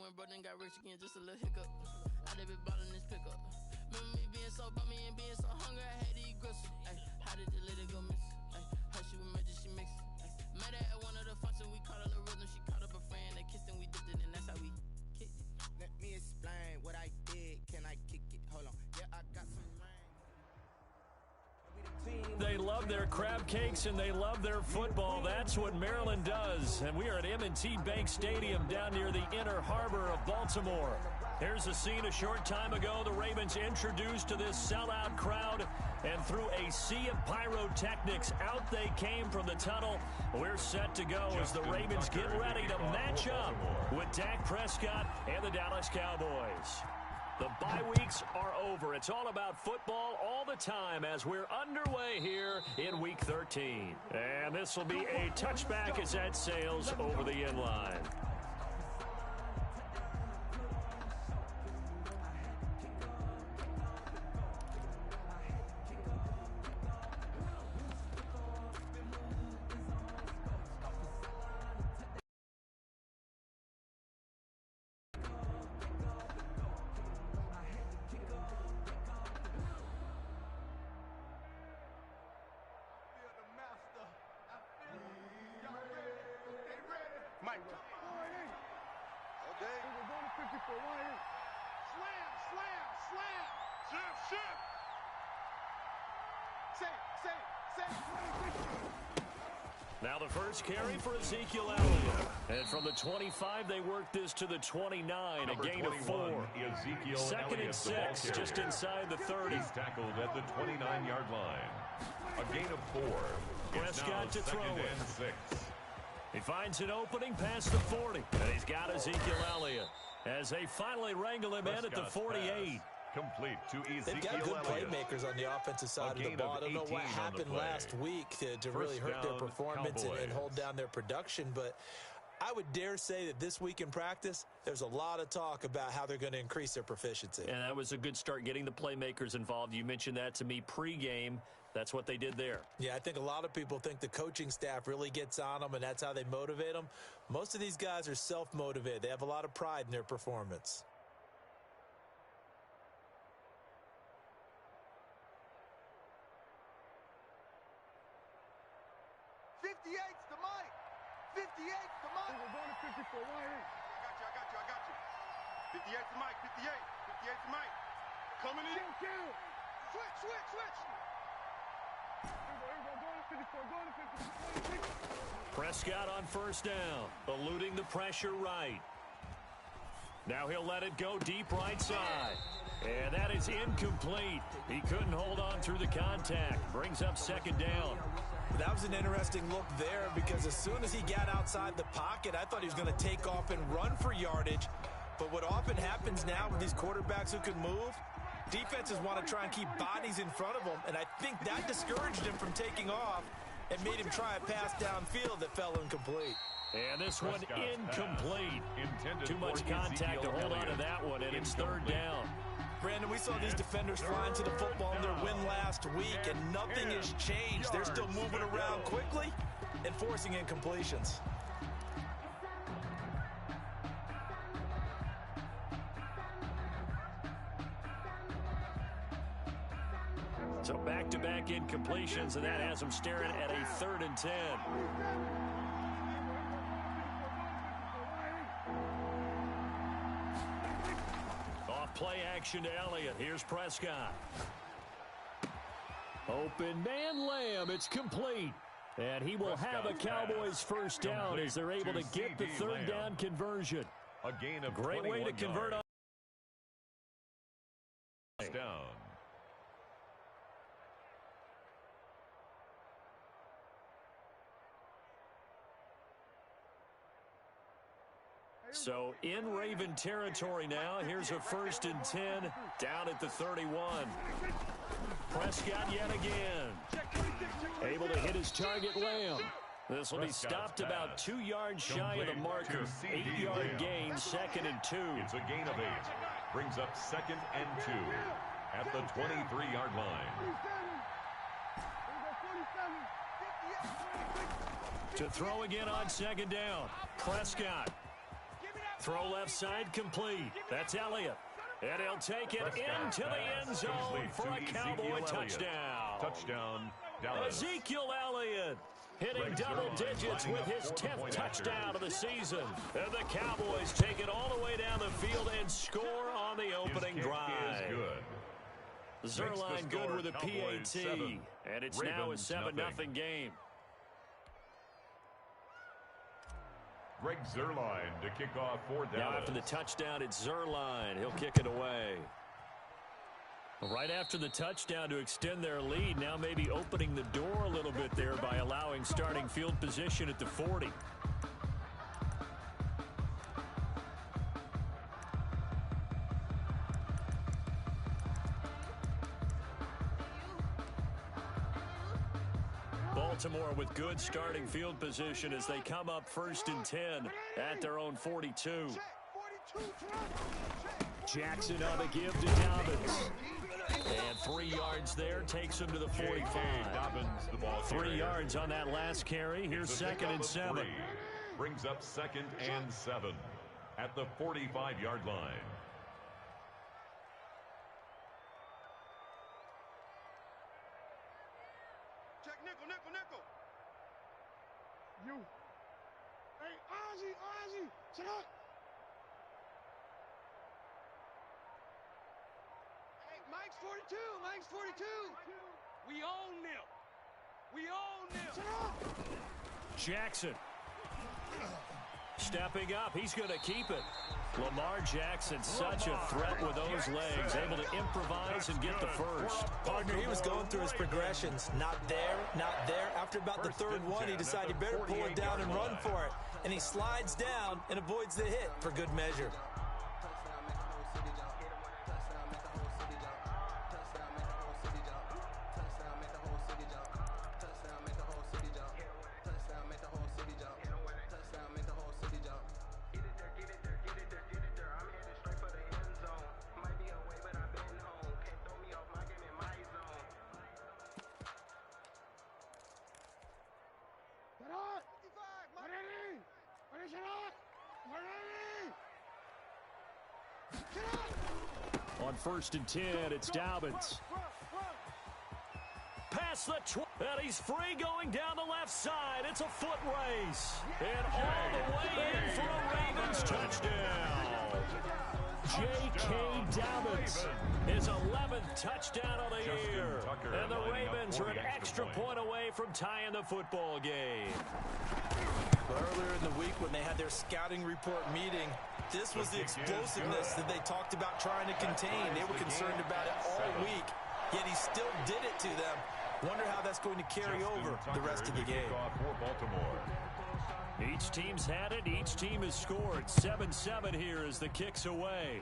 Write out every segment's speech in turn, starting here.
when brother got rich again, just a little hiccup. I did be ballin' this pickup. Remember me being so bummy and being so hungry, I had to eat gristle. Ay, how did the lady go miss? Ay, how she was magic, she mixed. Met her at one of the functions, we caught her the rhythm. She caught up a friend, they kissed and we dipped it, and that's how we kicked it. Let me explain what I did. Can I kick it? Hold on. Yeah, I got some rain. They love their crab cakes and they love their football. That's what Maryland does. And we are at M&T Bank Stadium down near the inner harbor of Baltimore. Here's a scene a short time ago. The Ravens introduced to this sellout crowd, and through a sea of pyrotechnics, out they came from the tunnel. We're set to go as the Ravens get ready to match up with Dak Prescott and the Dallas Cowboys. The bye weeks are over. It's all about football all the time as we're underway here in Week 13. And this will be a touchback as that sails over the end line. Mike. Okay. We're going to 54. Slam, slam, slam. Shift. Say. Now the first carry for Ezekiel Elliott. And from the 25, they work this to the 29, a gain of 4. Second and 6, just inside the 30. He's tackled at the 29-yard line. A gain of 4. Prescott to throw it. And 6. He finds an opening past the 40, and he's got Ezekiel Elliott as they finally wrangle him in at the 48. Complete to Ezekiel They've got good playmakers on the offensive side of the ball. I don't know what happened last week to really hurt their performance and hold down their production, but I would dare say that this week in practice, there's a lot of talk about how they're going to increase their proficiency. And that was a good start, getting the playmakers involved. You mentioned that to me pregame. That's what they did there. Yeah, I think a lot of people think the coaching staff really gets on them, and that's how they motivate them. Most of these guys are self-motivated. They have a lot of pride in their performance. We're going to 54. I got you. 58 to Mike. 58 to Mike. Coming in. Kill. Switch. Prescott on first down, eluding the pressure right. Now he'll let it go deep right side. And that is incomplete. He couldn't hold on through the contact. Brings up second down. That was an interesting look there because as soon as he got outside the pocket, I thought he was going to take off and run for yardage. But what often happens now with these quarterbacks who can move, defenses want to try and keep bodies in front of them, and I think that discouraged him from taking off and made him try a pass downfield that fell incomplete. And this one incomplete. Too much contact to hold on to that one, and it's third down. Brandon, we saw these defenders flying to the football in their win last week, and nothing has changed. They're still moving around quickly and forcing incompletions. So back-to-back incompletions, and that has them staring at a 3rd and 10. Play action to Elliott. Here's Prescott. Open man Lamb. It's complete. And he will have a Cowboys first down as they're able to get the third down conversion. A gain of great way to convert on. Down. So in Raven territory now. Here's a 1st and 10 down at the 31. Prescott yet again. Able to hit his target, Lamb. This will be stopped about 2 yards shy of the marker. 8-yard gain, 2nd and 2. It's a gain of 8. Brings up 2nd and 2 at the 23-yard line. To throw again on 2nd down. Prescott. Throw left side complete. That's Elliott. And he'll take it into the end zone for a Cowboy touchdown. Touchdown, Dallas. Ezekiel Elliott hitting double digits with his 10th touchdown of the season. And the Cowboys take it all the way down the field and score on the opening drive. Zerline good with a PAT. And it's now a 7-0 game. Greg Zerline to kick off for Dallas. Now after the touchdown, it's Zerline. He'll kick it away. Right after the touchdown to extend their lead, now maybe opening the door a little bit there by allowing starting field position at the 40. Baltimore with good starting field position as they come up 1st and 10 at their own 42. Jackson on the give to Dobbins. And 3 yards there takes him to the 45. Dobbins, the ball 3 yards on that last carry. Here's 2nd and 7. Brings up 2nd and 7 at the 45-yard line. Check nickel. You. Hey, Ozzy, sit up. Hey, Mike's 42. We own them. Sit up. Jackson stepping up. He's going to keep it. Lamar Jackson, such a threat with those legs, able to improvise and get the first. Partner, he was going through his progressions. Not there. After about the 3rd one, he decided he better pull it down and run for it. And he slides down and avoids the hit for good measure. On 1st and 10, it's Dobbins. Pass the 20, and he's free going down the left side. It's a foot race. And all the way in for a Ravens touchdown. J.K. Dobbins, his 11th touchdown of the year. And the Ravens are an extra point away from tying the football game. Earlier in the week when they had their scouting report meeting, this was the explosiveness that they talked about trying to contain. They were concerned about it all week, yet he still did it to them. Wonder how that's going to carry over the rest of the game. Each team's had it. Each team has scored. 7-7 here as the kick's away.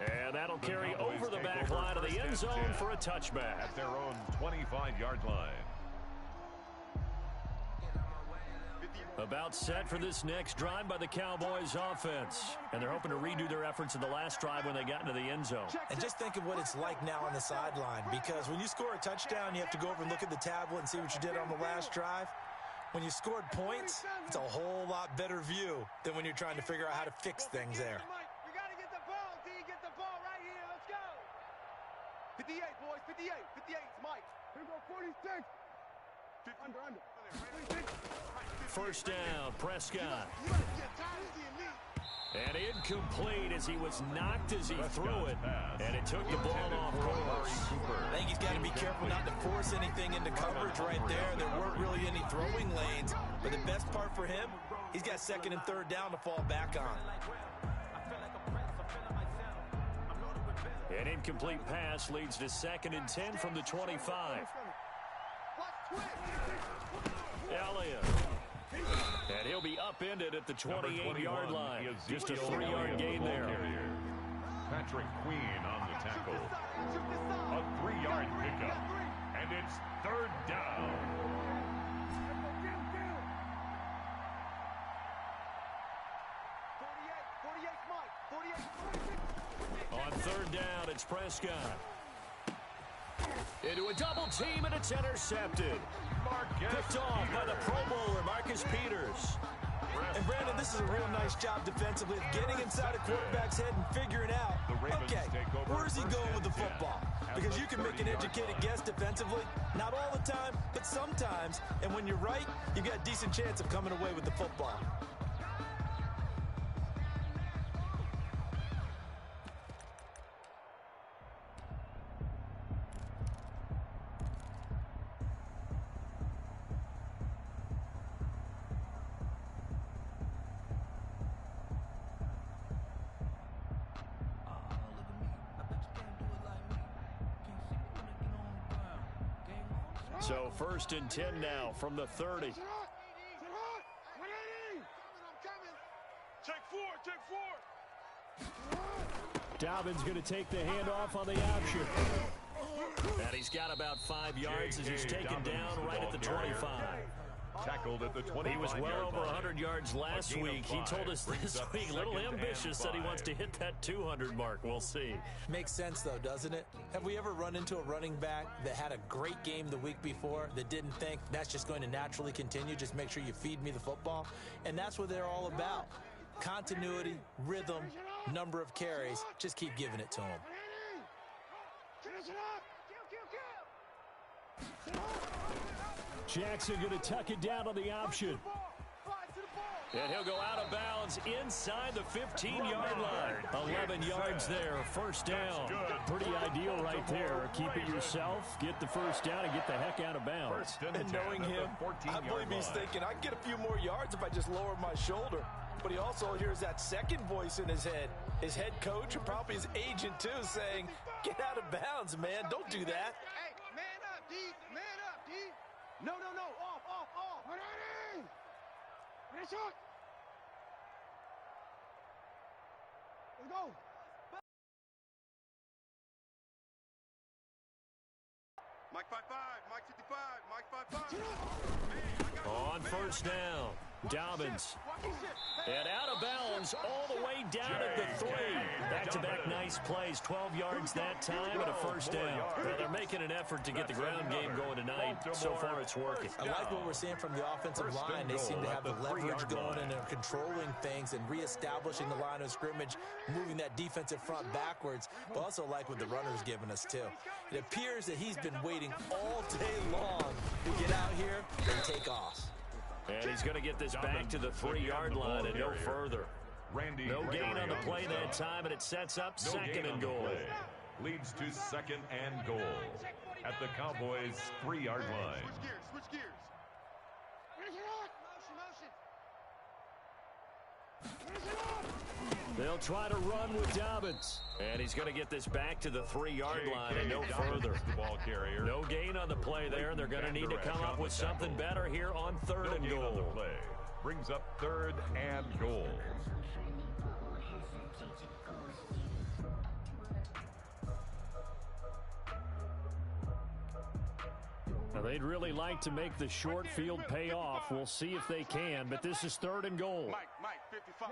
And that'll carry over the back line of the end zone for a touchback. At their own 25-yard line. About set for this next drive by the Cowboys offense. And they're hoping to redo their efforts in the last drive when they got into the end zone. And just think of what it's like now on the sideline, because when you score a touchdown, you have to go over and look at the tablet and see what you did on the last drive. When you scored points, it's a whole lot better view than when you're trying to figure out how to fix things there. You got to get the ball, D. Get the ball right here. Let's go. 58, boys. 58. 58. It's Mike. Here we go. 46. Under. 46. First down, Prescott. And incomplete as he was knocked as he threw it. And it took the ball off course. I think he's got to be careful not to force anything into coverage right there. There weren't really any throwing lanes. But the best part for him, he's got 2nd and 3rd down to fall back on. An incomplete pass leads to 2nd and 10 from the 25. Elliott. And he'll be upended at the 28-yard line. Just a 3-yard gain there. Patrick Queen on the tackle. A 3-yard pickup. And it's 3rd down. On 3rd down, it's Prescott. Into a double team, and it's intercepted. Picked off by the Pro Bowler, Marcus Peters. And Brandon, this is a real nice job defensively of getting inside a quarterback's head and figuring out, okay, where's he going with the football? Because you can make an educated guess defensively, not all the time, but sometimes. And when you're right, you've got a decent chance of coming away with the football. So 1st and 10 now from the 30. Dobbins going to take the handoff on the option. And he's got about 5 yards as he's taken down right at the 25. Tackled at the 25. He was well over 100 yards last week. He told us this week, a little ambitious, said he wants to hit that 200 mark. We'll see. Makes sense, though, doesn't it? Have we ever run into a running back that had a great game the week before that didn't think that's just going to naturally continue? Just make sure you feed me the football. And that's what they're all about. Continuity, rhythm, number of carries. Just keep giving it to him. Jackson going to tuck it down on the option. And he'll go out of bounds inside the 15-yard line. 11 yards there, 1st down. Pretty ideal right there. Keep it yourself, get the 1st down, and get the heck out of bounds. And knowing him, I believe he's thinking, I can get a few more yards if I just lower my shoulder. But he also hears that second voice in his head. His head coach, and probably his agent, too, saying, get out of bounds, man. Don't do that. Hey, man up, D. Man up, D. No. Off. Ready? Let's go. Mike 5-5, Mike 55, Mike 5-5. On 1st down, Dobbins. And out of bounds all the way down at the 3. Back-to-back nice plays, 12 yards that time and a 1st down. Well, they're making an effort to get the ground game going tonight. So far, it's working. I like what we're seeing from the offensive line. They seem to have the leverage going and they're controlling things and reestablishing the line of scrimmage, moving that defensive front backwards, but also like what the runner's giving us, too. It appears that he's been waiting all day long to get out here and take off. And he's going to get this back to the 3-yard line and no further. No gain on the play that time, and it sets up 2nd and goal. Leads to 2nd and goal at the Cowboys' 3-yard line. Switch gears. They'll try to run with Dobbins. And he's going to get this back to the 3-yard line and no further. No gain on the play there, and they're going to need to come up with something better here on 3rd and goal. Brings up 3rd and goal. Now, they'd really like to make the short field pay off. We'll see if they can, but this is 3rd and goal. Mike, 55.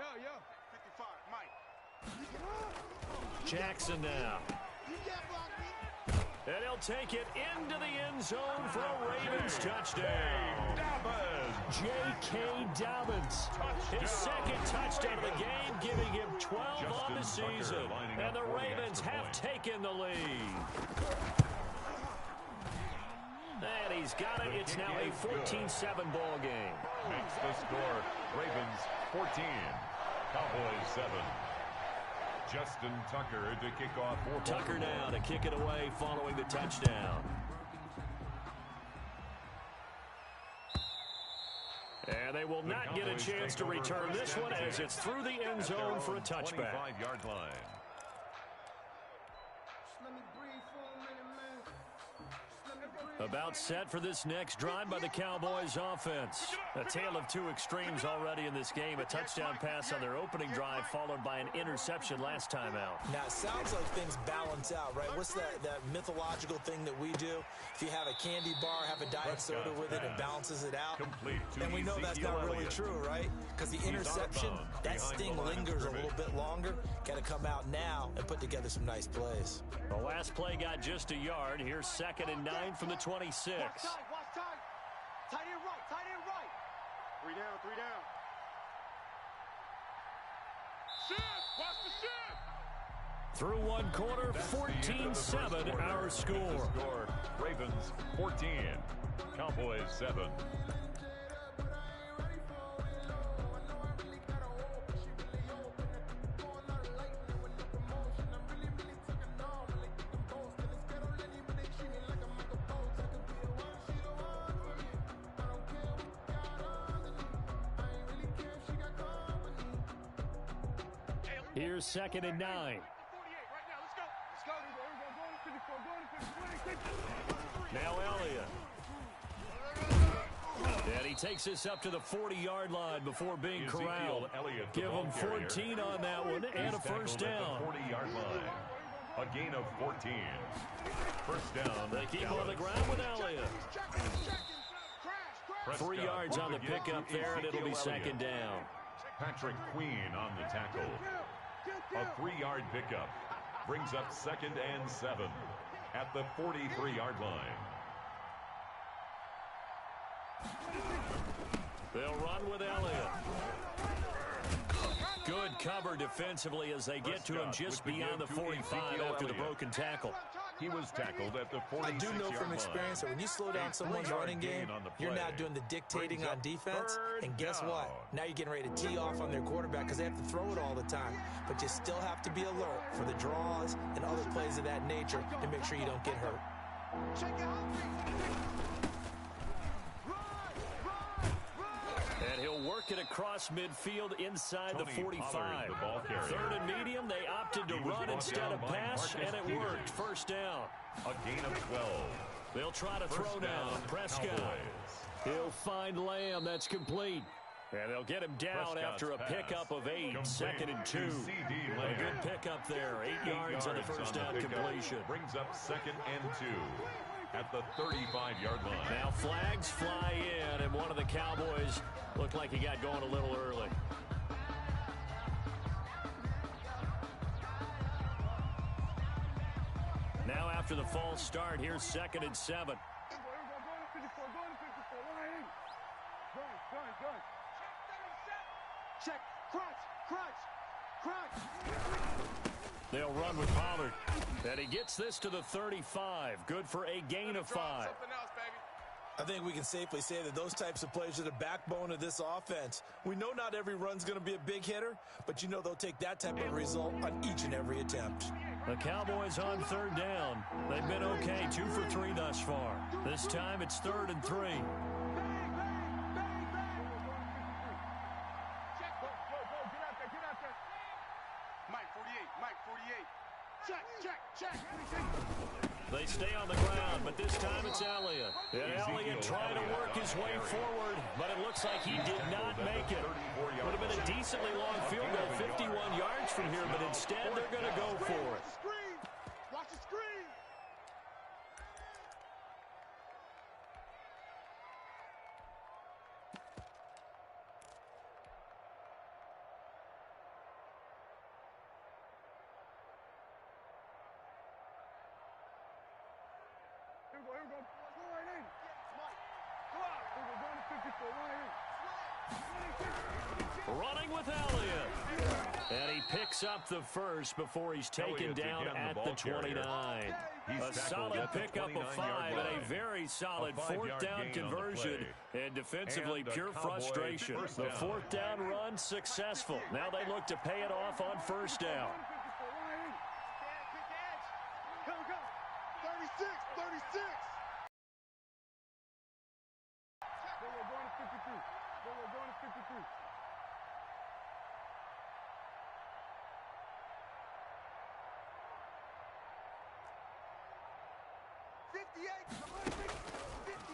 55, Mike. Jackson now. And he'll take it into the end zone for a Ravens touchdown. J.K. Dobbins. His 2nd touchdown of the game, giving him 12 on the season. And the Ravens have taken the lead. And he's got it. It's now a 14-7 ball game. Makes the score Ravens 14, Cowboys 7. Justin Tucker to kick off. Tucker now to kick it away following the touchdown. And they will not get a chance to return this one as it's through the end zone for a touchback. 25-yard line. About set for this next drive by the Cowboys offense. A tale of two extremes already in this game. A touchdown pass on their opening drive followed by an interception last time out. Now, it sounds like things balance out, right? What's that mythological thing that we do? If you have a candy bar, have a diet soda with it, it balances it out. And we know that's not really true, right? Because the interception, that sting lingers a little bit longer. Got to come out now and put together some nice plays. The last play got just a yard. Here's 2nd and 9 from the 26. Watch time. Tight end right. 3 down. Through one quarter, 14-7 our score. Ravens 14, Cowboys 7. Here's 2nd and 9. Now Elliott. And he takes us up to the 40-yard line before being corralled. Give him 14 on that one and a first down. 40-yard line. A gain of 14. First down. They keep on the ground with Elliott. 3 yards on the pickup there, and it'll be second down. Patrick Queen on the tackle. A 3-yard pickup brings up 2nd and 7 at the 43-yard line. They'll run with Elliott. Good cover defensively as they get to him just beyond the 45 after the broken tackle. He was tackled at the 46-yard line. I do know from experience that when you slow down someone's running game, you're now doing the dictating on defense. And guess what? Now you're getting ready to tee off on their quarterback because they have to throw it all the time. But you still have to be alert for the draws and other plays of that nature to make sure you don't get hurt. And he'll work it across midfield inside the 45. 3rd and medium, they opted to run instead of pass, and it worked. First down. A gain of 12. They'll try to throw now. Prescott. He'll find Lamb. That's complete. And they'll get him down after a pickup of 8. 2nd and 2. A good pickup there. 8 yards on the first down completion. Brings up 2nd and 2 at the 35-yard line. Now flags fly in, and one of the Cowboys looked like he got going a little early. Now after the false start, here's 2nd and 7. Check, crunch. They'll run with Pollard. And he gets this to the 35. Good for a gain of 5. I think we can safely say that those types of plays are the backbone of this offense. We know not every run's going to be a big hitter, but you know they'll take that type of result on each and every attempt. The Cowboys on 3rd down. They've been okay, 2 for 3 thus far. This time it's 3rd and 3. They stay on the ground, but this time it's Elliott. And Elliott trying to work his way forward, but it looks like he did not make it. Would have been a decently long field goal, 51 yards from here, but instead they're going to go for it. Watch the screen. Here we go. Go right in. Go out. We're going to 54. Running with Elliott. And he picks up the first before he's taken down at the 29. A solid pickup of 5 and a very solid 4th down conversion. And defensively, pure frustration. The 4th down run successful. Now they look to pay it off on first down. 36. We're going to 53. We're going to 53.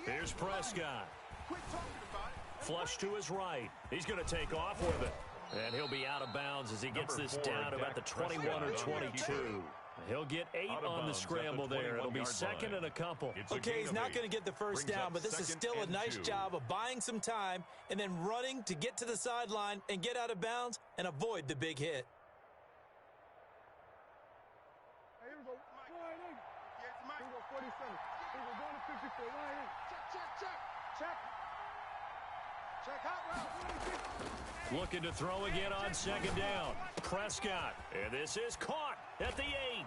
58. Here's Prescott. Flush to his right. He's going to take off with it. And he'll be out of bounds as he gets this down to about the 21 or 22. He'll get 8 on the scramble there. It'll be 2nd and a couple. Okay, he's not going to get the first down, but this is still a nice job of buying some time and then running to get to the sideline and get out of bounds and avoid the big hit. Here we go. Line in. Here we go, 47. Here we go, going to 54. Line in. Check. Looking to throw again on second down. Prescott. And this is caught at the 8.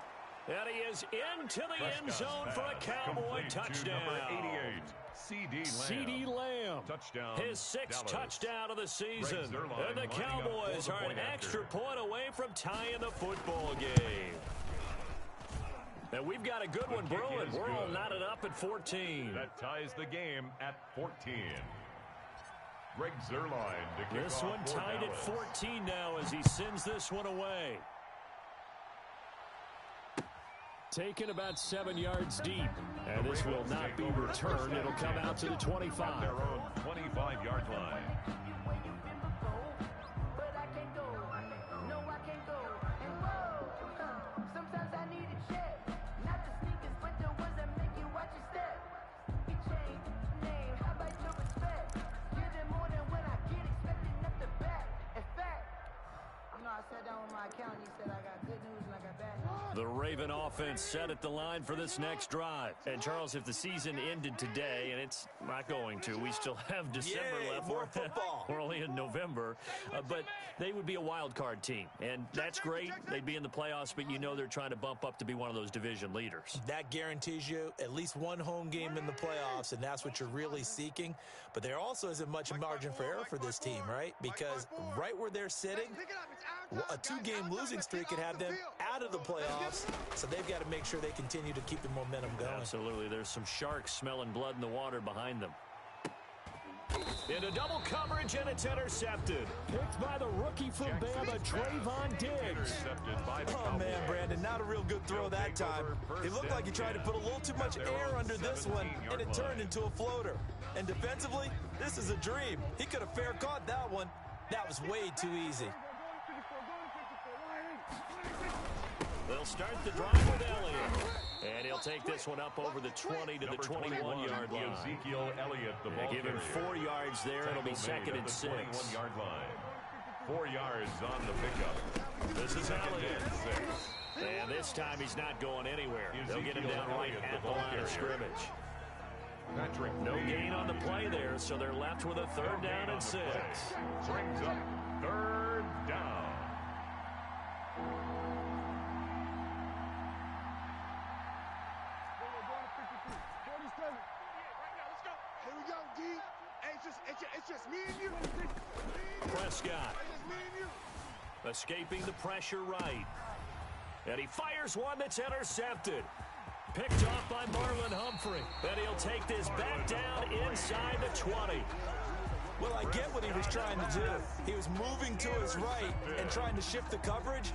And he is into the end zone for a Cowboy touchdown. Number 88, CeeDee Lamb. Touchdown. His 6th Dallas. touchdown of the season. And the lining Cowboys up are for an the point extra after. point away from tying the football game. And we've got a good one kick brewing. is We're all good. knotted up at 14. That ties the game at 14. Greg Zerline to kick This off one for tied at Dallas. 14 now as he sends this one away. Taken about 7 yards deep. And this will not be returned. It'll come out to the 25. Their own 25-yard line. The Raven offense set at the line for this next drive. And, Charles, if the season ended today, and it's not going to, we still have December left. More football. We're only in November. But they would be a wild card team. And that's great. They'd be in the playoffs, but you know they're trying to bump up to be one of those division leaders. That guarantees you at least one home game in the playoffs, and that's what you're really seeking. But there also isn't much margin for error for this team, right? Because right where they're sitting, a 2-game losing streak could have them out of the playoffs, so they've got to make sure they continue to keep the momentum going. Absolutely. There's some sharks smelling blood in the water behind them. Into double coverage, and it's intercepted. Picked by the rookie from Bama, Trayvon Diggs. Intercepted by the Oh, Cowboys. man, Brandon, not a real good throw that time. It looked like he tried to put a little too much air under this one, and it turned into a floater. And defensively, this is a dream. He could have fair caught that one. That was way too easy. They'll start the drive with Elliott. And he'll take this one up over the 20 to the 21-yard line. Ezekiel Elliott, the ball Give him carrier. 4 yards there. It'll be second and 6. 21-yard line. 4 yards on the pickup. This is Second Elliott. and 6. And this time he's not going anywhere. They'll get him down right at the line of scrimmage. Patrick No Reed. gain on the play there, so they're left with a third down and 6. Brings up third down. Here we go, D. Hey, it's just me and you. Prescott It's just me and you. escaping the pressure right. And he fires one that's intercepted. Picked off by Marlon Humphrey. And he'll take this back down inside the 20. Well, I get what he was trying to do. He was moving to his right and trying to shift the coverage,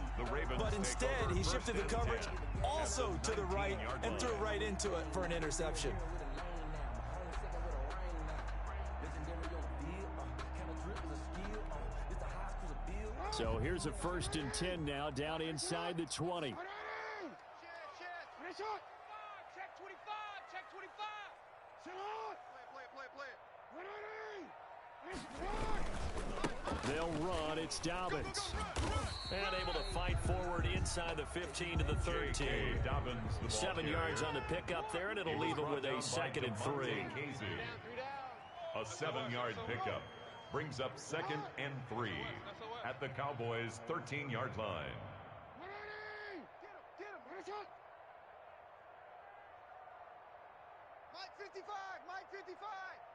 but instead he shifted the coverage also to the right and threw right into it for an interception. So here's a 1st and 10 now, down inside the 20. Check 25. Check 25. Sit on. Play. They'll run. It's Dobbins. And able to fight forward inside the 15 to the 13. Dobbins, the ball 7 yards carrier. on the pickup there, and it'll leave him with a 2nd and 3. A 7-yard pickup brings up 2nd and 3 at the Cowboys' 13-yard line. Get him. Mike 55. Mike 55.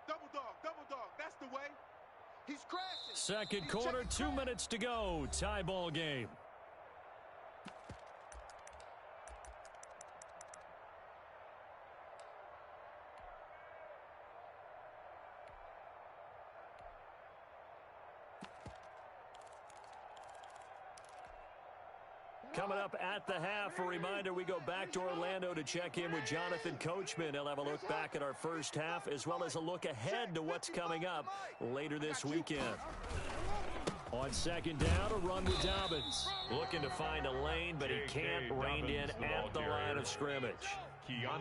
Double dog. That's the way. He's crashing. Second quarter, 2 minutes to go. Tie ball game. Coming up at the half, a reminder, we go back to Orlando to check in with Jonathan Coachman. He'll have a look back at our first half, as well as a look ahead to what's coming up later this weekend. On second down, a run with Dobbins. Looking to find a lane, but he can't rein in at the line of scrimmage.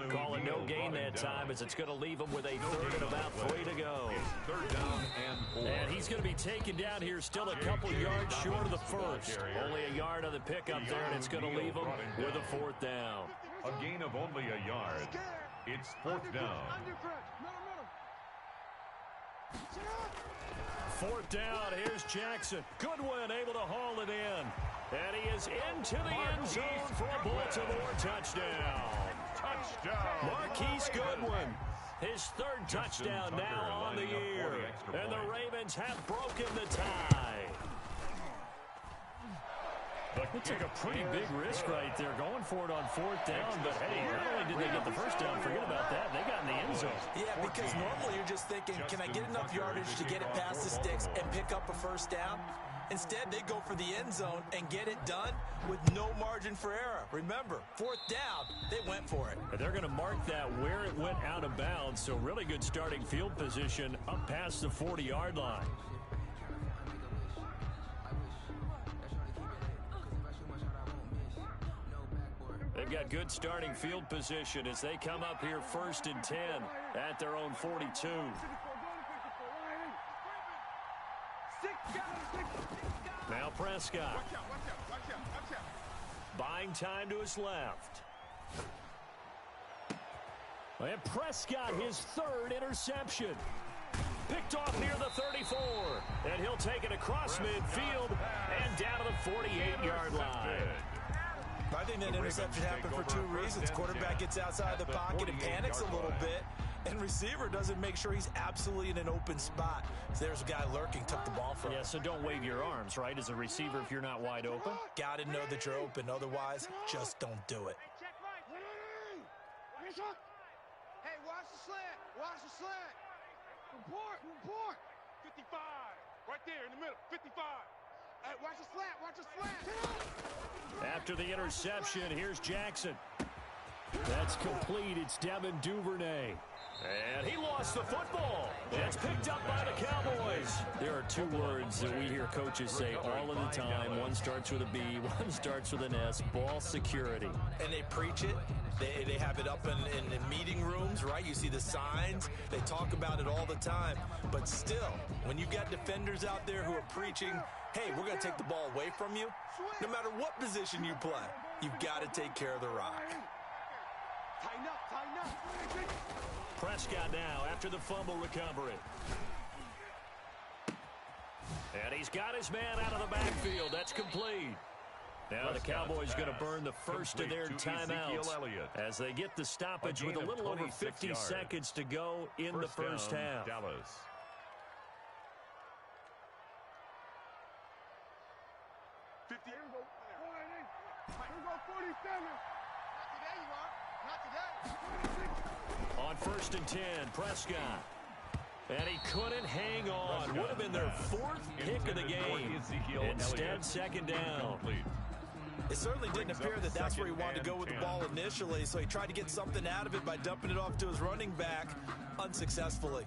Calling no gain that time, as it's going to leave him with a third and about 3 to go. Third down and 4. And he's going to be taken down here, still a couple yards short of the first. Only a yard on the pickup there, and it's going to leave him with a 4th down. A gain of only a yard. It's 4th down. Fourth down, here's Jackson. Goodwin able to haul it in. And he is into the end zone for a Baltimore touchdown. Marquise Goodwin. His third touchdown now on the year. And the Ravens have broken the tie. It took a pretty big risk right there going for it on fourth down. But, hey, not only did they get the first down, forget about that, they got in the end zone. Yeah, because normally you're just thinking, can I get enough yardage to get it past the sticks and pick up a first down? Instead, they go for the end zone and get it done with no margin for error. Remember, fourth down, they went for it. They're going to mark that where it went out of bounds, so really good starting field position up past the 40-yard line. They've got good starting field position as they come up here 1st and 10 at their own 42. Now Prescott. Buying time to his left. And Prescott, his third interception. Picked off near the 34. And he'll take it across midfield and down to the 48-yard line. I think that interception happened for two reasons. Quarterback gets outside the pocket and panics a little bit, and receiver doesn't make sure he's absolutely in an open spot. So there's a guy lurking, took the ball from him. Yeah, so don't wave your arms, right, as a receiver if you're not wide open? Got to know that you're open. Otherwise, just don't do it. Hey, watch the slant. Watch the slant. Report. 55. Right there in the middle. 55. Hey, watch the slant. Watch the slant. After the interception, here's Jackson. That's complete. It's Devin Duvernay. And he lost the football. It's picked up by the Cowboys. There are two words that we hear coaches say all of the time. One starts with a B, one starts with an S. Ball security. And they preach it. They have it up in meeting rooms, right? You see the signs. They talk about it all the time. But still, when you got defenders out there who are preaching, hey, we're going to take the ball away from you, no matter what position you play, you've got to take care of the rock. Tighten up. Prescott now after the fumble recovery. And he's got his man out of the backfield. That's complete. Now the Cowboys going to burn the first of their timeouts as they get the stoppage with a little over 50 seconds to go in the first half. Dallas. Here we go. 47. Not today, you are. Not today. On 1st and 10, Prescott. And he couldn't hang on. Would have been their fourth pick of the game. Instead, second down. It certainly didn't appear that that's where he wanted to go with the ball initially, so he tried to get something out of it by dumping it off to his running back unsuccessfully.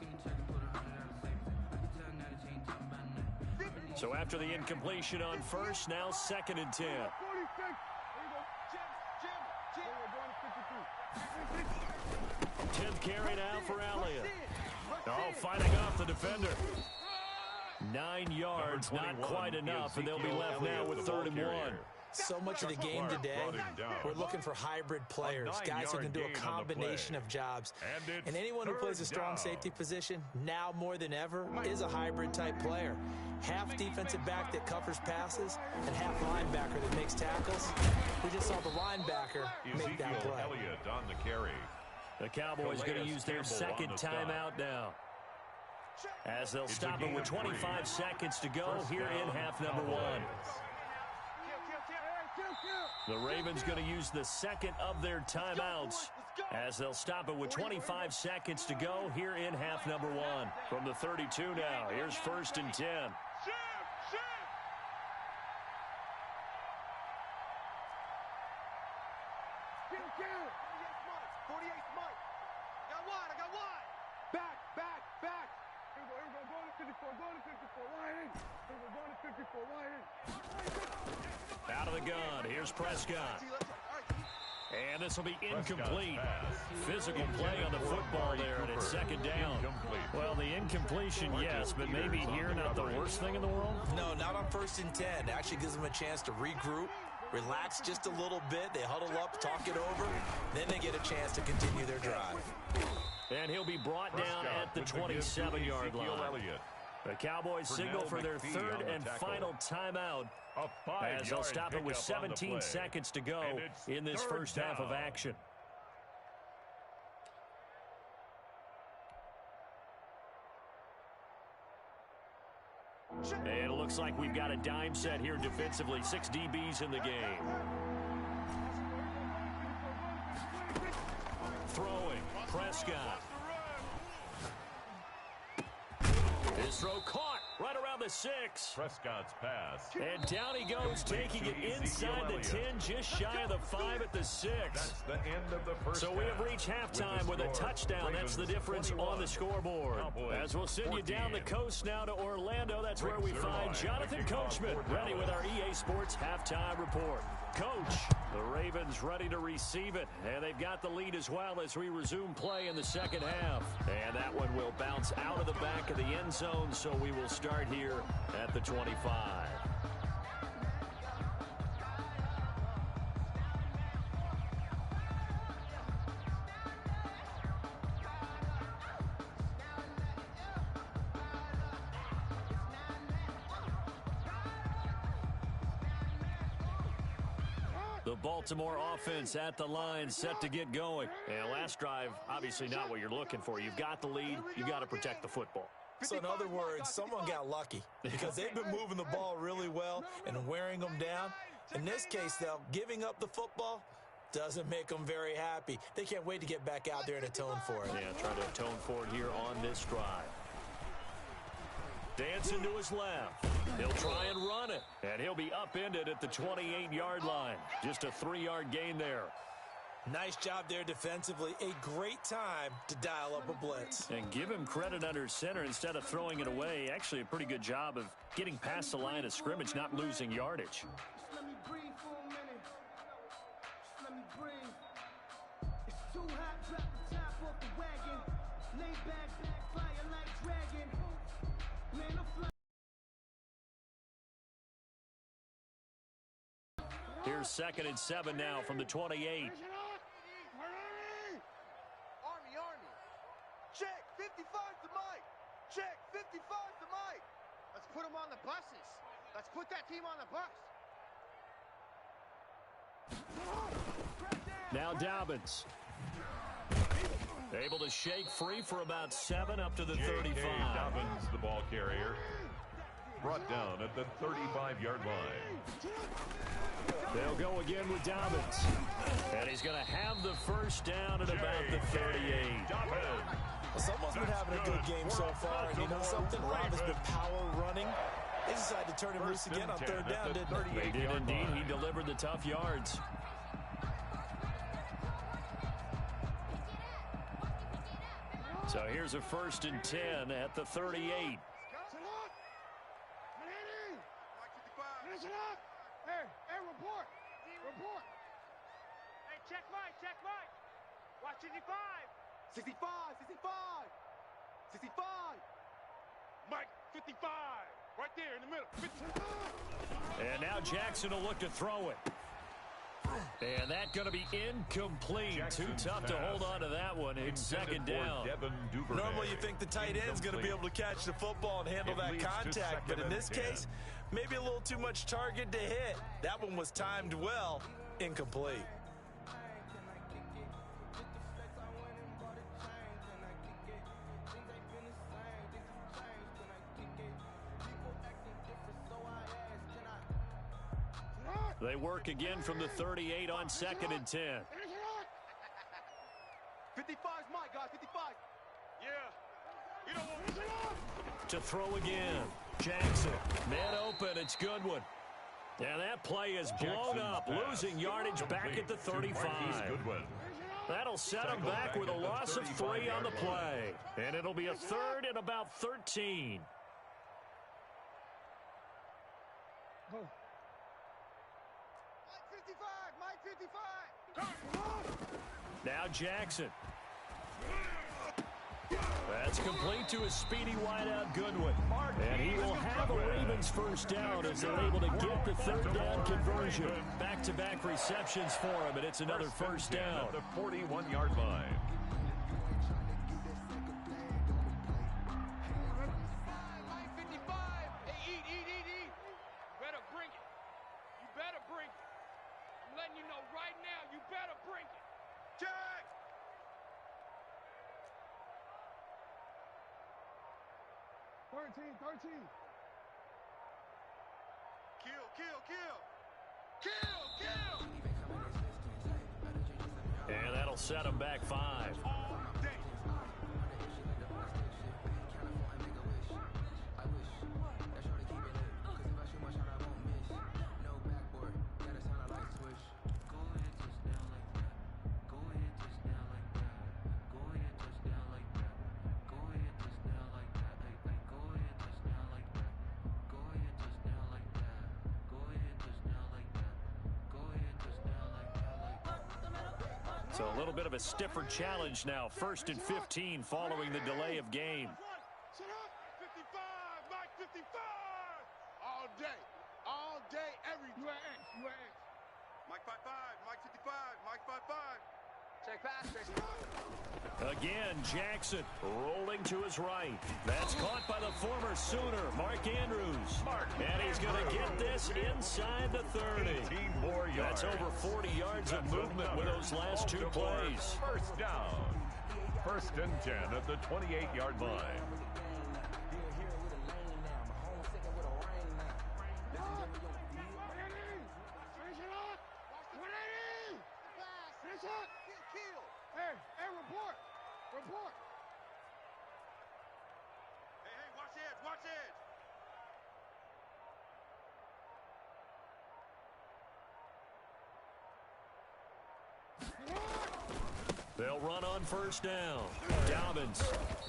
So after the incompletion on first, now 2nd and 10. 10th carry now for Elliott. Oh, fighting off the defender. 9 yards, not quite enough, and they'll be left now with 3rd and 1. So much of the game today, we're looking for hybrid players, guys who can do a combination of jobs. And anyone who plays a strong safety position, now more than ever, is a hybrid-type player. Half defensive back that covers passes, and half linebacker that makes tackles. We just saw the linebacker make that play. Elliott on the carry. The Cowboys going to use their second timeout now, as they'll stop it with 25 seconds to go here in half number 1. The Ravens going to use the second of their timeouts as they'll stop it with 25 seconds to go here in half number 1. From the 32 now, here's 1st and 10. Out of the gun, here's Prescott. And this will be incomplete. Physical play on the football there, and it's 2nd down. Well, the incompletion, yes, but maybe here not the worst thing in the world? No, not on 1st and 10. It actually gives them a chance to regroup, relax just a little bit. They huddle up, talk it over. Then they get a chance to continue their drive. And he'll be brought down at the 27-yard line. The Cowboys signal for their third and final timeout as they'll stop it with 17 seconds to go in this first half of action. And it looks like we've got a dime set here defensively. 6 DBs in the game. Throwing, Prescott. His throw caught right around the 6. Prescott's pass. And down he goes, taking it inside the 10, just shy of the 5 at the 6. That's the end of the first So we have reached halftime with a touchdown. That's the difference on the scoreboard. As we'll send you down the coast now to Orlando. That's where we find Jonathan Coachman ready with our EA Sports halftime report. Coach, the Ravens ready to receive it, and they've got the lead as well as we resume play in the second half. And that one will bounce out of the back of the end zone, so we will start here at the 25. The Baltimore offense at the line, set to get going. And last drive, obviously not what you're looking for. You've got the lead. You've got to protect the football. So in other words, someone got lucky because they've been moving the ball really well and wearing them down. In this case, though, giving up the football doesn't make them very happy. They can't wait to get back out there and atone for it. Yeah, trying to atone for it here on this drive. Dancing to his left. He'll try and run it. And he'll be upended at the 28-yard line. Just a 3-yard gain there. Nice job there defensively. A great time to dial up a blitz. And give him credit under center instead of throwing it away. Actually, a pretty good job of getting past the line of scrimmage, not losing yardage. Let me breathe for a minute. Let me breathe. It's too hot, drop the top off the wagon. Lay back, fire like dragon. Man, I'm flying. Here's 2nd and 7 now from the 28. Army. Check, 55's the mic. Check, 55's the mic. Let's put them on the buses. Let's put that team on the bus. Now Dobbins. Able to shake free for about 7 up to the 35. Dobbins, the ball carrier, brought down at the 35-yard line. They'll go again with Dobbins. And he's going to have the first down at about the 38. Well, someone's been having a good game so far. And you know something? Rob has been power running. They decided to turn him loose again on 3rd down, didn't they? They did indeed. He delivered the tough yards. So here's a 1st and 10 at the 38. Hey, report. Hey, check Mike. Watch 65. 65. Mike, 55. Right there in the middle. 55. And now Jackson will look to throw it. And that's going to be incomplete. Jackson Too tough to hold on to that one. It's 2nd down. Normally you think the tight end's going to be able to catch the football and handle that contact. But in this case, maybe a little too much target to hit. That one was timed well. Incomplete. They work again from the 38 on 2nd and 10. 55's my guy, 55. Yeah. You don't want To throw again. Jackson. Man open. It's Goodwin. And that play is blown up. Losing yardage back at the 35. That'll set him back with a loss of 3 on the play. And it'll be a 3rd and about 13. Mike 55. Now Jackson. That's complete to a speedy wideout Goodwin. And he will have a Ravens first down as they're able to get the 3rd down conversion. Back-to-back receptions for him, and it's another first down. At the 41-yard line. letting you know right now, you better bring it. Check! Thirteen. Kill, kill, kill! Kill, kill! And that'll set him back 5. All day. So a little bit of a stiffer challenge now. 1st and 15 following the delay of game. Sit up. 55, Mike 55. All day, every day. You at X. Mike 55, Mike 55, Mike 55. Check pass, check. Again, Jackson rolling to his right. That's caught by the former Sooner, Mark Andrews. And he's going to get this inside the 30. 18 more yards. That's over 40 yards of movement with those last 2 plays. First down. 1st and 10 at the 28-yard line. Report. Hey, watch edge. They'll run on 1st down. Dobbins.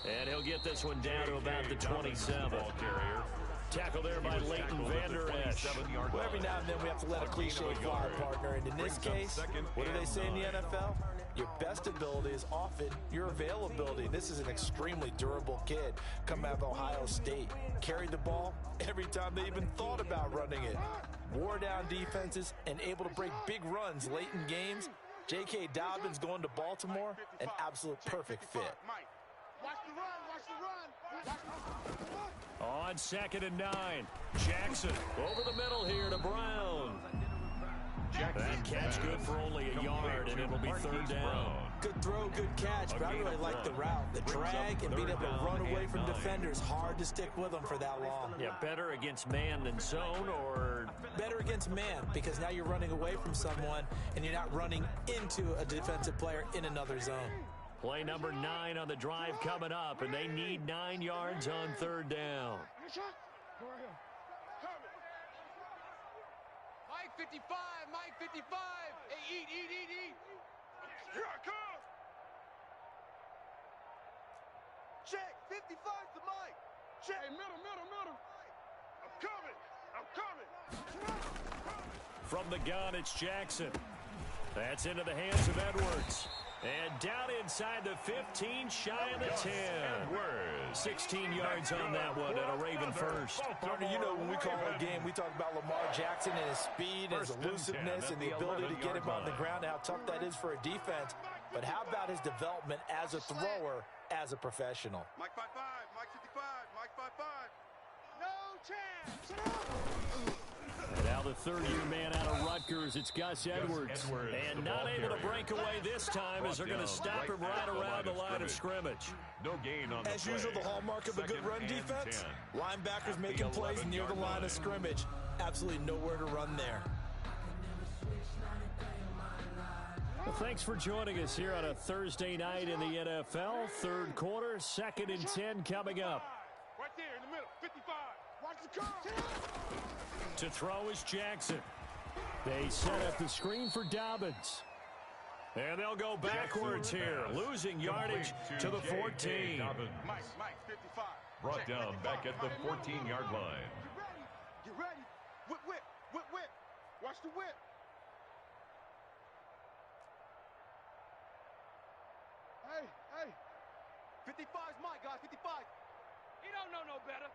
And he'll get this one down to about the 27. Ball carrier. Tackle there by Leighton Vander Esch. Well, every now and then we have to let a cliche fly, partner. And in this case, what do they say in the NFL? Your best ability is often your availability. This is an extremely durable kid coming out of Ohio State. Carried the ball every time they even thought about running it. Wore down defenses and able to break big runs late in games. J.K. Dobbins going to Baltimore, an absolute perfect fit. Watch the run. On 2nd and 9. Jackson over the middle here to Brown. That catch good for only a yard, and it'll be 3rd down. Good throw, good catch, but I really like the route. The drag and being able to run away from defenders, hard to stick with them for that long. Yeah, better against man than zone, or? Better against man, because now you're running away from someone, and you're not running into a defensive player in another zone. Play number 9 on the drive coming up, and they need 9 yards on 3rd down. Mike 55. Hey, eat. Here I come. Check, 55's the Mike. Check. Hey, middle. I'm coming. From the gun, it's Jackson. That's into the hands of Edwards. And down inside the 15, shy of the 10. 16 yards on that one, and a Raven first. Partner, you know when we call a game, we talk about Lamar Jackson and his speed, his elusiveness, and the ability to get him on the ground, how tough that is for a defense. But how about his development as a thrower, as a professional? Mike 55, Mike 55, Mike 55. No chance. And now the 3rd-year man out of Rutgers, it's Gus Edwards. And not able to break away this time as they're going to stop him right around the line of scrimmage. No gain on the As usual, the hallmark of a good run defense, linebackers making plays near the line of scrimmage. Absolutely nowhere to run there. Well, thanks for joining us here on a Thursday night in the NFL. 3rd quarter, 2nd and 10 coming up. Right there in the middle, 55. Watch the curve. To throw is Jackson. They set up the screen for Dobbins. And they'll go backwards here, losing yardage to the 14. Mike 55. Brought down back at the 14-yard line. Get ready. Whip. Watch the whip. Hey. 55's Mike, guys. 55. He don't know no better.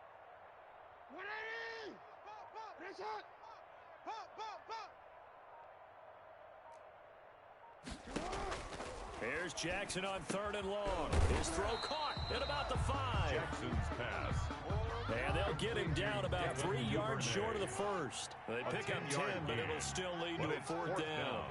180. Pop. This hot. Pop. Here's Here's Jackson on 3rd and long. His throw caught at about the 5. Jackson's pass. And they'll get him down about 3 yards short of the first. They pick up 10, but it'll still lead to a 4th down.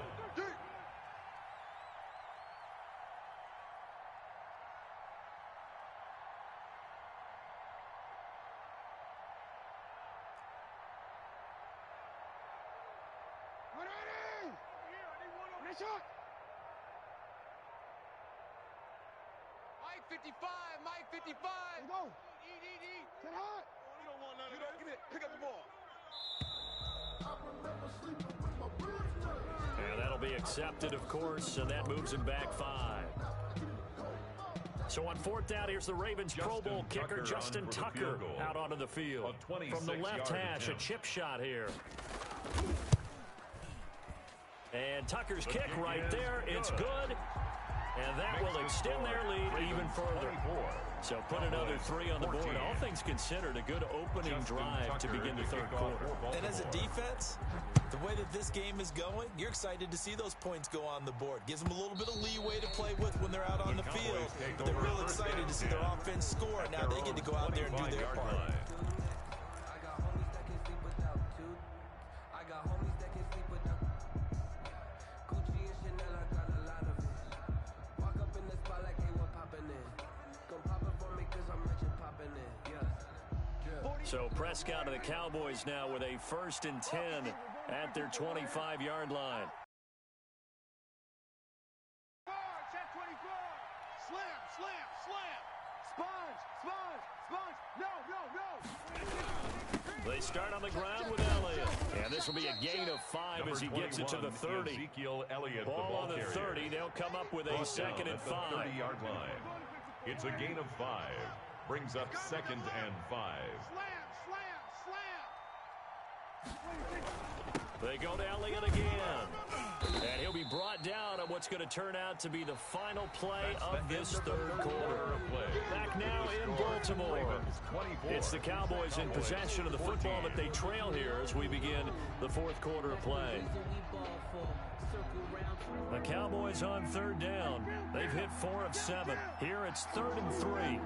Mike 55, Mike 55. Go. Eat. Get hot. You don't want none of that. Give it. Pick up the ball. And that'll be accepted, of course, and that moves him back 5. So on 4th down, here's the Ravens Pro Bowl kicker, Justin Tucker, out onto the field. From the left hash, a chip shot here. And Tucker's kick right there. It's good. And that will extend their lead even further. So put another 3 on the board. All things considered, a good opening drive to begin the 3rd quarter. And as a defense, the way that this game is going, you're excited to see those points go on the board. Gives them a little bit of leeway to play with when they're out on the field. But they're real excited to see their offense score. Now they get to go out there and do their part. So Prescott and the Cowboys now with a 1st and 10 at their 25-yard line. Check 24. Slam. Sponge. No. They start on the ground with Elliott. And this will be a gain of 5 as he gets it to the 30. Ezekiel Elliott, ball on the 30. They'll come up with a 2nd and 5. 30-yard line. It's a gain of 5. Brings up 2nd and 5. They go to Elliott again. And he'll be brought down on what's going to turn out to be the final play of this 3rd quarter. Back now in Baltimore. It's the Cowboys in possession of the football, but they trail here as we begin the 4th quarter of play. The Cowboys on 3rd down. They've hit 4 of 7. Here it's 3rd and 3.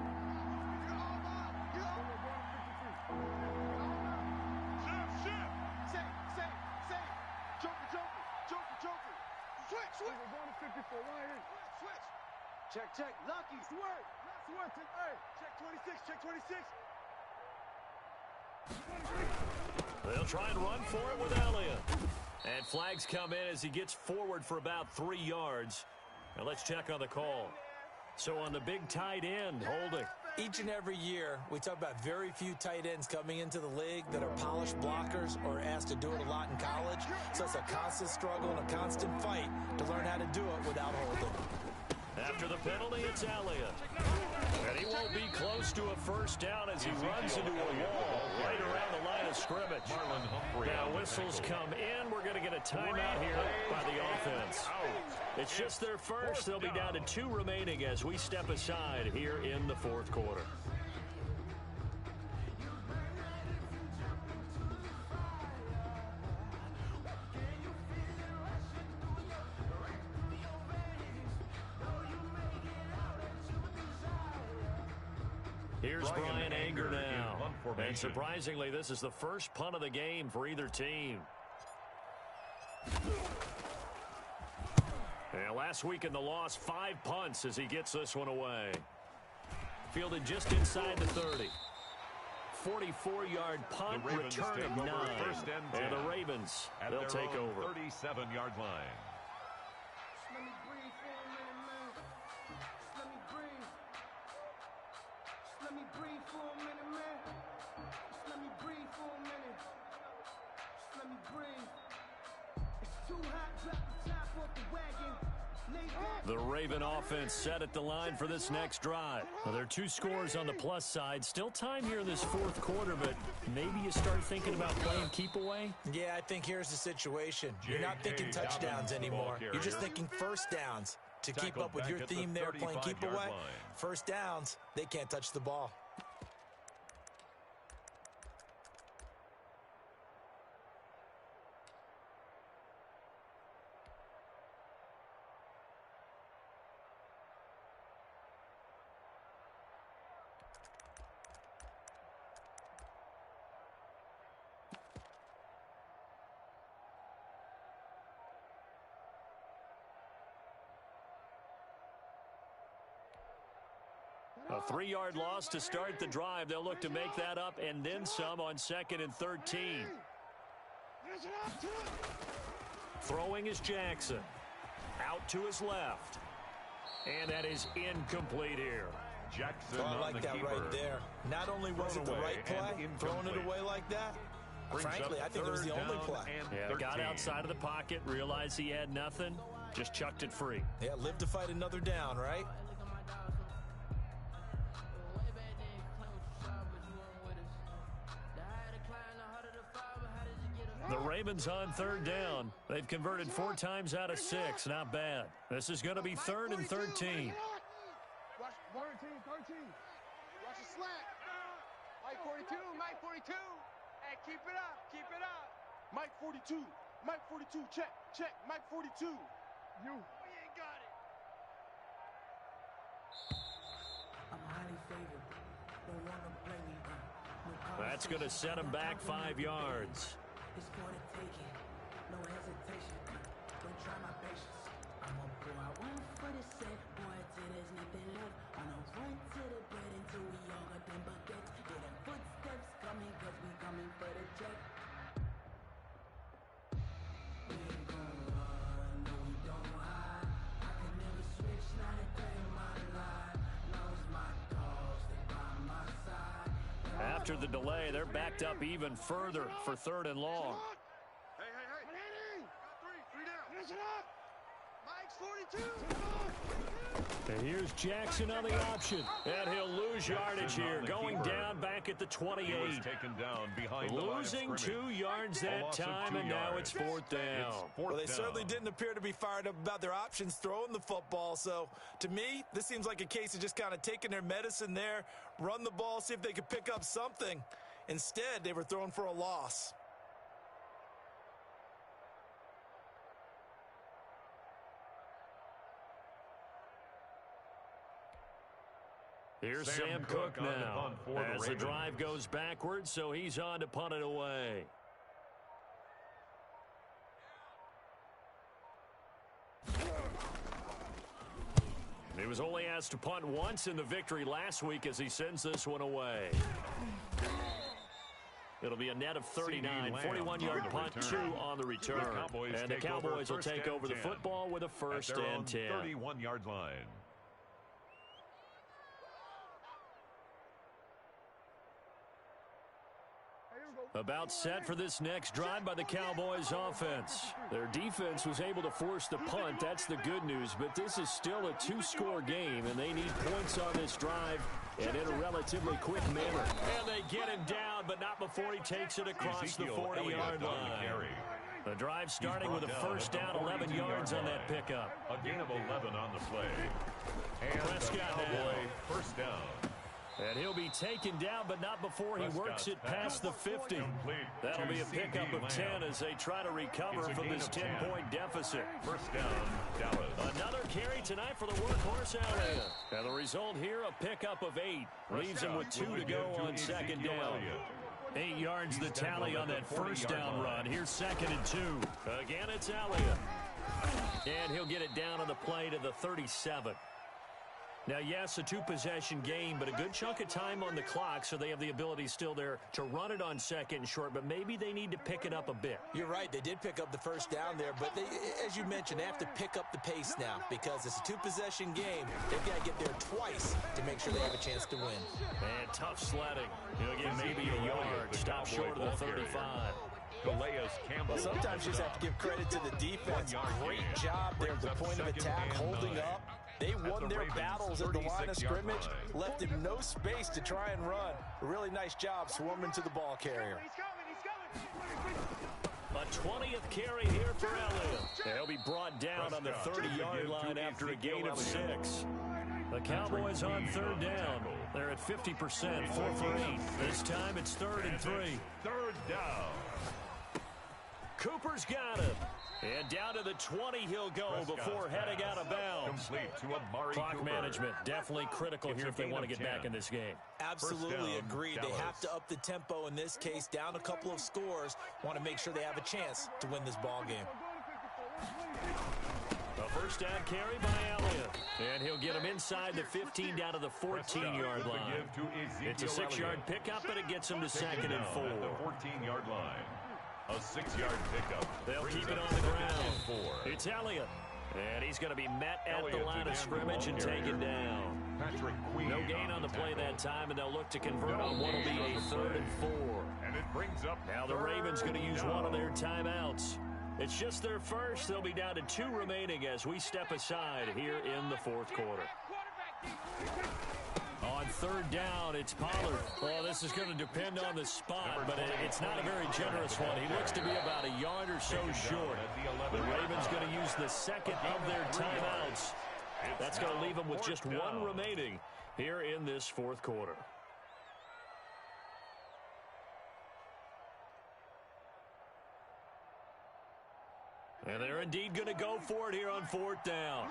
Check. Lucky. Swerve. Hey, check 26. They'll try and run for it with Elliott. And flags come in as he gets forward for about 3 yards. Now let's check on the call. So on the big tight end, holding. Each and every year, we talk about very few tight ends coming into the league that are polished blockers or asked to do it a lot in college. So it's a constant struggle and a constant fight to learn how to do it without holding. After the penalty, it's Elliott. And he won't be close to a 1st down as he runs into a wall right around the line of scrimmage. Now whistles come in. We're going to get a timeout here by the offense. It's just their first. They'll be down to 2 remaining as we step aside here in the 4th quarter. Here's Brian Anger now. And surprisingly, this is the first punt of the game for either team. And last week in the loss, 5 punts as he gets this one away. Fielded just inside the 30. 44-yard punt, return of 9. And the Ravens, they'll take over. 37-yard line. The Raven offense set at the line for this next drive. Well, there are 2 scores on the plus side. Still time here in this 4th quarter, but maybe you start thinking about playing keep away? Yeah, I think here's the situation. You're not thinking touchdowns anymore. You're just thinking 1st downs. To keep up with your theme there, playing keep away, 1st downs, they can't touch the ball. A 3-yard loss to start the drive. They'll look to make that up and then some on 2nd and 13. Throwing is Jackson. Out to his left. And that is incomplete here. Jackson I like that right there. Not only was it the right play, throwing it away like that, frankly, I think it was the only play. Yeah, got outside of the pocket, realized he had nothing, just chucked it free. Yeah, live to fight another down, right? The Ravens on 3rd down. They've converted 4 times out of 6. Not bad. This is going to be 3rd and 13. Watch 13. Watch the slant. Mike 42. Mike 42. Hey, keep it up. Keep it up. Mike 42. Mike 42. Check. Mike 42. You ain't got it. I'm highly favored. Don't want to play me. That's going to set him back 5 yards. It's for the taking. No hesitation. Don't try my patience. I'm a boy. I went for the set. Boy, till there's nothing left. On a run to the bread until we all got them baguettes. Get them footsteps coming, cause we coming for the check. We ain't gon' run, no we don't hide. I can never switch, not a day in my life. Knows my dogs, they by my side. After the delay, they're backed up even further for 3rd and long. Hey. Three down. Finish it up. Mike's 42. And here's Jackson on the option. And he'll lose yardage here. Going down back at the 28. He was taken down behind Losing 2 yards that time, and now it's 4th down. Well, they certainly didn't appear to be fired up about their options throwing the football. So, to me, this seems like a case of just kind of taking their medicine there, run the ball, see if they could pick up something. Instead, they were throwing for a loss. Here's Sam Cook now as the drive goes backwards, so he's on to punt it away. He was only asked to punt once in the victory last week as he sends this one away. It'll be a net of 39, 41-yard punt, 2 on the return. And the Cowboys will take over the football with a 1st and 10. 31-yard line. About set for this next drive by the Cowboys offense. Their defense was able to force the punt. That's the good news. But this is still a 2-score game, and they need points on this drive and in a relatively quick manner. And they get him down, but not before he takes it across the 40-yard line. The drive starting with a 1st down, 11 yards on that pickup. A gain of 11 on the play. And Prescott now, 1st down. And he'll be taken down, but not before he works it past the 50. That'll be a pickup of 10 as they try to recover from this 10-point deficit. 1st down, Dallas. Another carry tonight for the workhorse Elliott. And the result here, a pickup of 8. Leaves him with 2 to go on 2nd down. 8 yards the tally on that 1st down run. Here's 2nd and 2. Again, it's Elliott. And he'll get it down on the play to the 37. Now, yes, a 2-possession game, but a good chunk of time on the clock, so they have the ability still there to run it on 2nd and short, but maybe they need to pick it up a bit. You're right. They did pick up the 1st down there, but they, as you mentioned, they have to pick up the pace now because it's a 2-possession game. They've got to get there twice to make sure they have a chance to win. And tough sledding. He'll get maybe a yard. Stop short of the 35. Well, sometimes you just have to give credit to the defense. Great job there at the point of attack, holding up. They won their battles at the line of scrimmage, left him no space to try and run. A really nice job swarming to the ball carrier. A 20th carry here for Elliott. He'll be brought down on the 30-yard line after a gain of 6. The Cowboys on 3rd down. They're at 50%, 4 for 8. This time it's 3rd and 3. 3rd down. Cooper's got him. And down to the 20 he'll go before heading out of bounds. Clock management definitely critical here if they want to get back in this game. Absolutely agreed. They have to up the tempo in this case, down a couple of scores. Want to make sure they have a chance to win this ball game. The first down carry by Elliott. And he'll get him inside the 15 down to the 14-yard line. It's a 6-yard pickup, and it gets him to 2nd and 4. At the 14-yard line. A 6-yard pickup. They'll keep it on the ground. It's Elliott. And he's going to be met at the line of scrimmage and taken down. No gain on the play that time, and they'll look to convert on what will be a 3rd and 4. And it brings up now the Ravens going to use one of their timeouts. It's just their first. They'll be down to 2 remaining as we step aside here in the 4th quarter. On 3rd down, it's Pollard. Well, this is going to depend on the spot, but it's not a very generous one. He looks to be about a yard or so short. The Ravens going to use the 2nd of their timeouts. That's going to leave them with just 1 remaining here in this 4th quarter. And they're indeed going to go for it here on 4th down.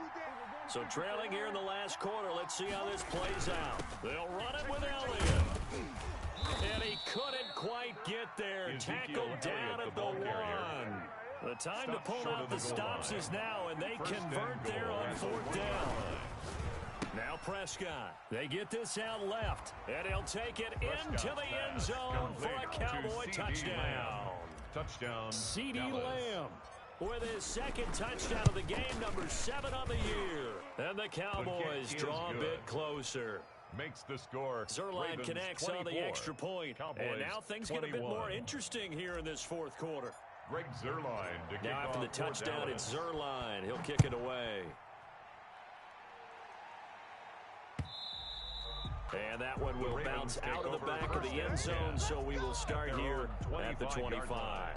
So trailing here in the last quarter, let's see how this plays out. They'll run it with Elliott. And he couldn't quite get there. Tackled down at the 1. The time to pull out the stops is now, and they convert there on 4th down. Now Prescott. They get this out left, and he'll take it into the end zone for a Cowboy touchdown. Touchdown, CeeDee Lamb with his 2nd touchdown of the game, number 7 on the year. And the Cowboys draw a bit closer. Makes the score. Zerline Ravens connects 24, on the extra point. Cowboys and now things 21. get a bit more interesting here in this 4th quarter. Greg Zerline to kick now after off the touchdown, for it's Zerline. He'll kick it away. And that one will bounce out of the back of the end zone, so we will start here at the 25.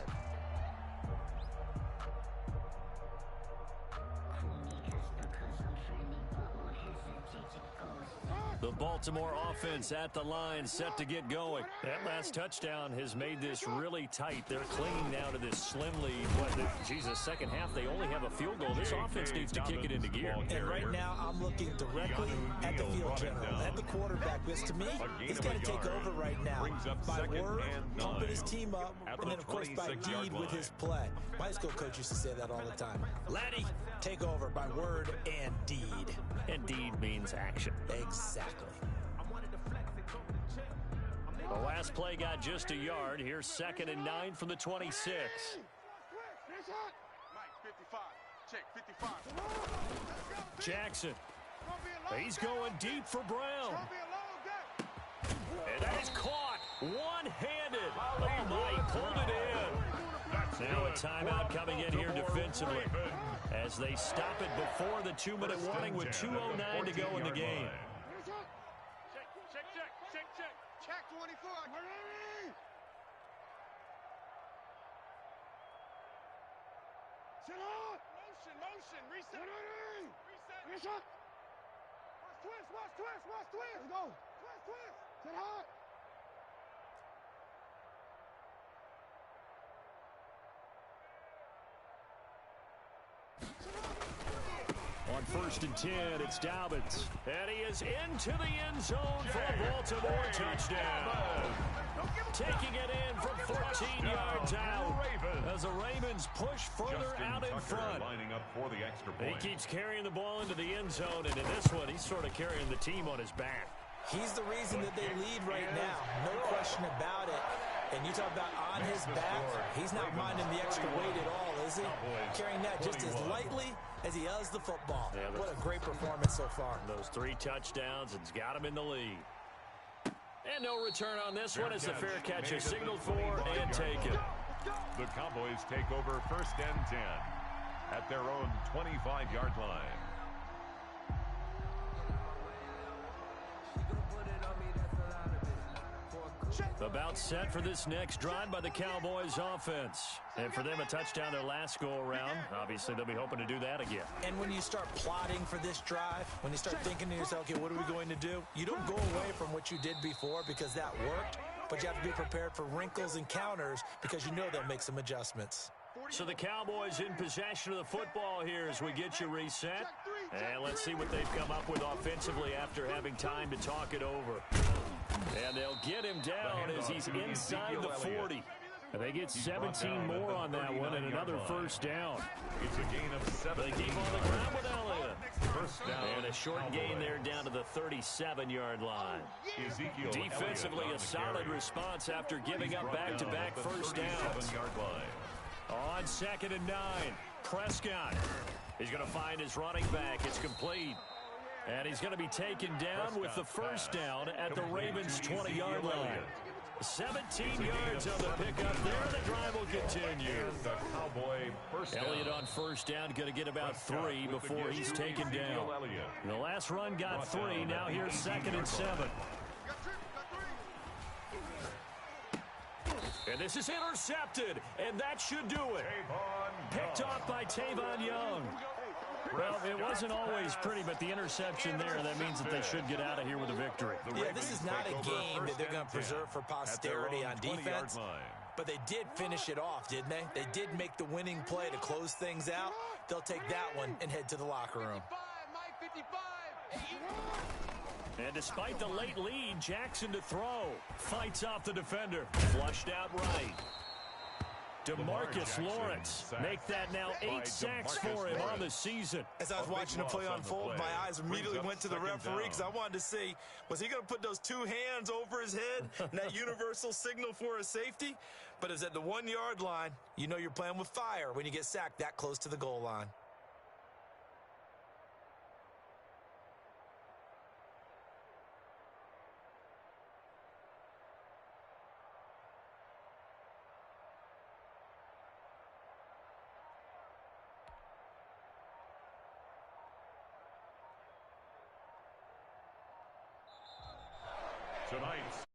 The Baltimore offense at the line, set to get going. That last touchdown has made this really tight. They're clinging now to this slim lead. Jesus, second half, they only have a field goal. This offense needs to kick it into gear. And right now, I'm looking directly at the field general, at the quarterback. Because to me, he's got to take over right now. By word, pumping his team up, and then, of course, by deed with his play. My high school coach used to say that all the time. Laddie, take over by word and deed. And deed means action. Exactly. The last play got just a yard. Here's 2nd and 9 from the 26. Mike, 55. Check, 55. Jackson. He's going deep for Brown. And that is caught one-handed. Oh, my, pulled it in. Now a timeout coming in here defensively as they stop it before the 2-minute warning with 2:09 to go in the game. Check 24. Sit up. Motion. Reset. Reset. Watch twist. Let's go. Twist. Sit hot. On 1st and 10, it's Dobbins. And he is into the end zone for a Baltimore touchdown. Taking it in from 14 yards out as the Ravens push further out in front. Lining up for the extra point. He keeps carrying the ball into the end zone, and in this one, he's sort of carrying the team on his back. He's the reason that they lead right now. No question about it. And you talk about on his back, he's not minding the extra weight at all, is he? Carrying that just as lightly as he does the football. Yeah, what a great performance so far. Those 3 touchdowns, it's got him in the lead. And no return on this one. It's a fair catch. A signal for and take it. The Cowboys take over 1st and 10 at their own 25-yard line. About set for this next drive by the Cowboys offense. And for them, a touchdown their last go-around. Obviously, they'll be hoping to do that again. And when you start plotting for this drive, when you start thinking to yourself, okay, what are we going to do? You don't go away from what you did before because that worked, but you have to be prepared for wrinkles and counters because you know they'll make some adjustments. So the Cowboys in possession of the football here as we get you reset. And let's see what they've come up with offensively after having time to talk it over. And they'll get him down as he's inside the 40. And they get 17 more on that one and another first down. It's a gain of 7. They keep on the ground with Elliott. First down. And a short gain there down to the 37-yard line. Ezekiel Defensively, a solid response after giving up back-to-back first downs. On 2nd and 9, Prescott. He's going to find his running back. It's complete. And he's going to be taken down with the first down at the Ravens' 20-yard line. 17 yards on the pickup there. The drive will continue. The Cowboy first down. Elliott on first down, going to get about 3 before he's taken down. The last run got 3. Now here's 2nd and 7. And this is intercepted, and that should do it. Picked off by Tavon Young. Well, it wasn't always pretty, but the interception there, that means that they should get out of here with a victory. Yeah, this is not a game that they're going to preserve for posterity on defense, but they did finish it off, didn't they? They did make the winning play to close things out. They'll take that one and head to the locker room. And despite the late lead, Jackson to throw. Fights off the defender. Flushed out right. DeMarcus Lawrence make that now 8 sacks for him on the season. As I was watching the play unfold, my eyes immediately went to the referee because I wanted to see, was he going to put those 2 hands over his head and that universal signal for a safety? But it's at the 1-yard line. You know you're playing with fire when you get sacked that close to the goal line. Tonight's